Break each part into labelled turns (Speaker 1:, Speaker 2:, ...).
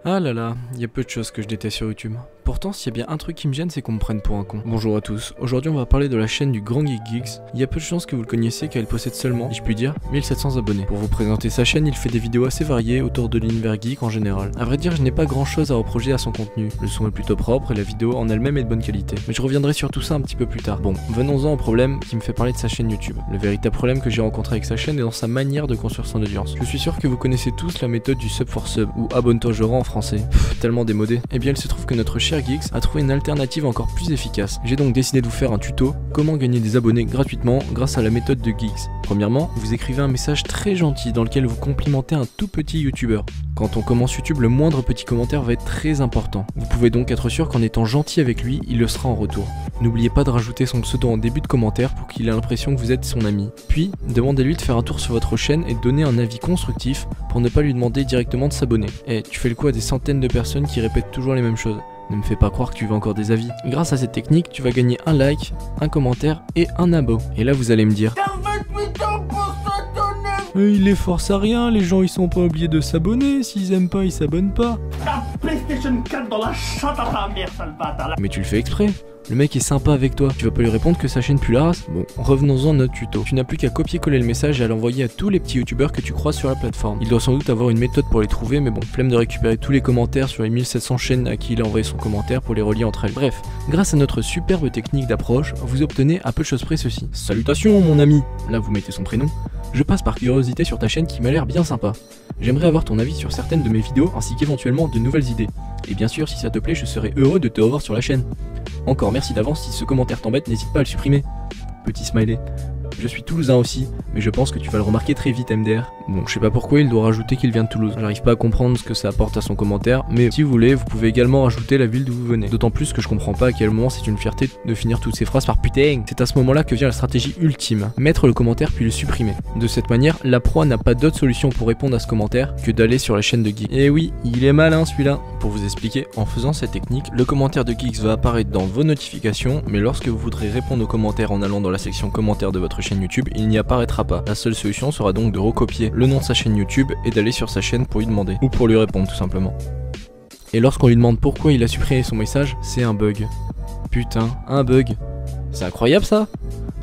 Speaker 1: Ah là là, il y a peu de choses que je déteste sur YouTube. Pourtant, s'il y a bien un truc qui me gêne, c'est qu'on me prenne pour un con. Bonjour à tous, aujourd'hui on va parler de la chaîne du Grand Geek Geeks. Il y a peu de chances que vous le connaissiez car il possède seulement, si je puis dire, 1700 abonnés. Pour vous présenter sa chaîne, il fait des vidéos assez variées autour de l'univers geek en général. A vrai dire, je n'ai pas grand chose à reprocher à son contenu. Le son est plutôt propre et la vidéo en elle-même est de bonne qualité. Mais je reviendrai sur tout ça un petit peu plus tard. Bon, venons-en au problème qui me fait parler de sa chaîne YouTube. Le véritable problème que j'ai rencontré avec sa chaîne est dans sa manière de construire son audience. Je suis sûr que vous connaissez tous la méthode du sub for sub, ou abonne-toi je rends en français. Tellement démodé. Eh bien il se trouve que notre cher Geeks a trouvé une alternative encore plus efficace. J'ai donc décidé de vous faire un tuto comment gagner des abonnés gratuitement grâce à la méthode de Geeks. Premièrement, vous écrivez un message très gentil dans lequel vous complimentez un tout petit youtubeur. Quand on commence YouTube, le moindre petit commentaire va être très important. Vous pouvez donc être sûr qu'en étant gentil avec lui, il le sera en retour. N'oubliez pas de rajouter son pseudo en début de commentaire pour qu'il ait l'impression que vous êtes son ami. Puis, demandez-lui de faire un tour sur votre chaîne et de donner un avis constructif pour ne pas lui demander directement de s'abonner. Eh, tu fais le coup à des centaines de personnes qui répètent toujours les mêmes choses. Ne me fais pas croire que tu veux encore des avis. Grâce à cette technique, tu vas gagner un like, un commentaire et un abo. Et là, vous allez me dire... il les force à rien, les gens ils sont pas obligés de s'abonner, s'ils aiment pas ils s'abonnent pas.
Speaker 2: Ta PlayStation 4 dans la chatte à ta mère, sale bâtard.
Speaker 1: Mais tu le fais exprès. Le mec est sympa avec toi, tu vas pas lui répondre que sa chaîne pue la race. Bon, revenons-en à notre tuto. Tu n'as plus qu'à copier-coller le message et à l'envoyer à tous les petits youtubeurs que tu croises sur la plateforme. Il doit sans doute avoir une méthode pour les trouver, mais bon, flemme de récupérer tous les commentaires sur les 1700 chaînes à qui il a envoyé son commentaire pour les relier entre elles. Bref, grâce à notre superbe technique d'approche, vous obtenez à peu de choses près ceci. Salutations mon ami. Là vous mettez son prénom. Je passe par curiosité sur ta chaîne qui m'a l'air bien sympa. J'aimerais avoir ton avis sur certaines de mes vidéos ainsi qu'éventuellement de nouvelles idées. Et bien sûr, si ça te plaît, je serais heureux de te revoir sur la chaîne. Encore merci d'avance, si ce commentaire t'embête, n'hésite pas à le supprimer. Petit smiley. Je suis toulousain aussi, mais je pense que tu vas le remarquer très vite MDR. Bon, je sais pas pourquoi il doit rajouter qu'il vient de Toulouse. J'arrive pas à comprendre ce que ça apporte à son commentaire, mais si vous voulez, vous pouvez également rajouter la ville d'où vous venez. D'autant plus que je comprends pas à quel moment c'est une fierté de finir toutes ces phrases par putain. C'est à ce moment-là que vient la stratégie ultime, mettre le commentaire puis le supprimer. De cette manière, la proie n'a pas d'autre solution pour répondre à ce commentaire que d'aller sur la chaîne de Geeks. Et oui, il est malin celui-là. Pour vous expliquer, en faisant cette technique, le commentaire de Geeks va apparaître dans vos notifications, mais lorsque vous voudrez répondre aux commentaires en allant dans la section commentaires de votre chaîne YouTube, il n'y apparaîtra pas. La seule solution sera donc de recopier le nom de sa chaîne YouTube et d'aller sur sa chaîne pour lui demander, ou pour lui répondre tout simplement. Et lorsqu'on lui demande pourquoi il a supprimé son message, c'est un bug. Putain, un bug. C'est incroyable ça.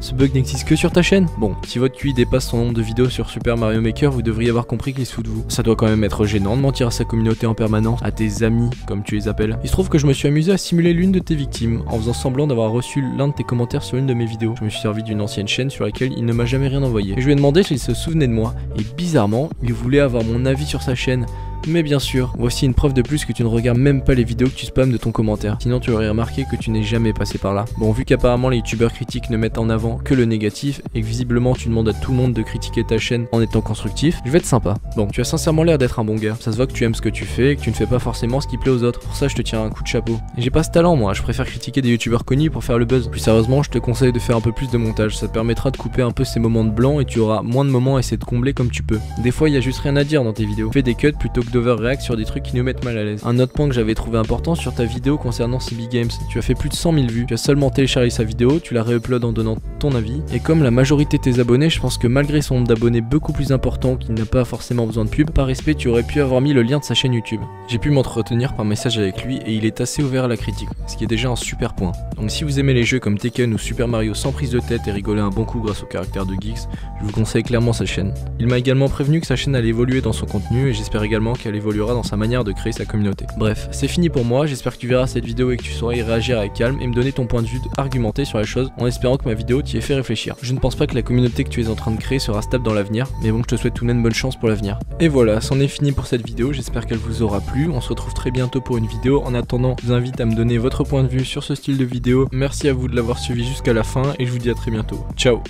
Speaker 1: Ce bug n'existe que sur ta chaîne. Bon, si votre QI dépasse son nombre de vidéos sur Super Mario Maker, vous devriez avoir compris qu'il se fout de vous. Ça doit quand même être gênant de mentir à sa communauté en permanence, à tes amis, comme tu les appelles. Il se trouve que je me suis amusé à simuler l'une de tes victimes, en faisant semblant d'avoir reçu l'un de tes commentaires sur une de mes vidéos. Je me suis servi d'une ancienne chaîne sur laquelle il ne m'a jamais rien envoyé. Et je lui ai demandé s'il se souvenait de moi, et bizarrement, il voulait avoir mon avis sur sa chaîne. Mais bien sûr, voici une preuve de plus que tu ne regardes même pas les vidéos que tu spammes de ton commentaire. Sinon tu aurais remarqué que tu n'es jamais passé par là. Bon, vu qu'apparemment les youtubeurs critiques ne mettent en avant que le négatif et que visiblement tu demandes à tout le monde de critiquer ta chaîne en étant constructif, je vais être sympa. Bon, tu as sincèrement l'air d'être un bon gars. Ça se voit que tu aimes ce que tu fais et que tu ne fais pas forcément ce qui plaît aux autres. Pour ça je te tiens un coup de chapeau. Et j'ai pas ce talent moi, je préfère critiquer des youtubeurs connus pour faire le buzz. Plus sérieusement, je te conseille de faire un peu plus de montage. Ça te permettra de couper un peu ces moments de blanc et tu auras moins de moments à essayer de combler comme tu peux. Des fois il y a juste rien à dire dans tes vidéos. Fais des cuts plutôt que d'overreact sur des trucs qui nous mettent mal à l'aise. Un autre point que j'avais trouvé important sur ta vidéo concernant CB Games, tu as fait plus de 100 000 vues, tu as seulement téléchargé sa vidéo, tu la réuploades en donnant ton avis, et comme la majorité de tes abonnés, je pense que malgré son nombre d'abonnés beaucoup plus important qui n'a pas forcément besoin de pub, par respect tu aurais pu avoir mis le lien de sa chaîne YouTube. J'ai pu m'entretenir par message avec lui et il est assez ouvert à la critique, ce qui est déjà un super point. Donc si vous aimez les jeux comme Tekken ou Super Mario sans prise de tête et rigoler un bon coup grâce au caractère de Geeks, je vous conseille clairement sa chaîne. Il m'a également prévenu que sa chaîne allait évoluer dans son contenu et j'espère également qu'elle évoluera dans sa manière de créer sa communauté. Bref, c'est fini pour moi, j'espère que tu verras cette vidéo et que tu sauras y réagir avec calme et me donner ton point de vue argumenté sur la chose en espérant que ma vidéo t'y ait fait réfléchir. Je ne pense pas que la communauté que tu es en train de créer sera stable dans l'avenir, mais bon, je te souhaite tout de même bonne chance pour l'avenir. Et voilà, c'en est fini pour cette vidéo, j'espère qu'elle vous aura plu, on se retrouve très bientôt pour une vidéo. En attendant, je vous invite à me donner votre point de vue sur ce style de vidéo. Merci à vous de l'avoir suivi jusqu'à la fin et je vous dis à très bientôt. Ciao.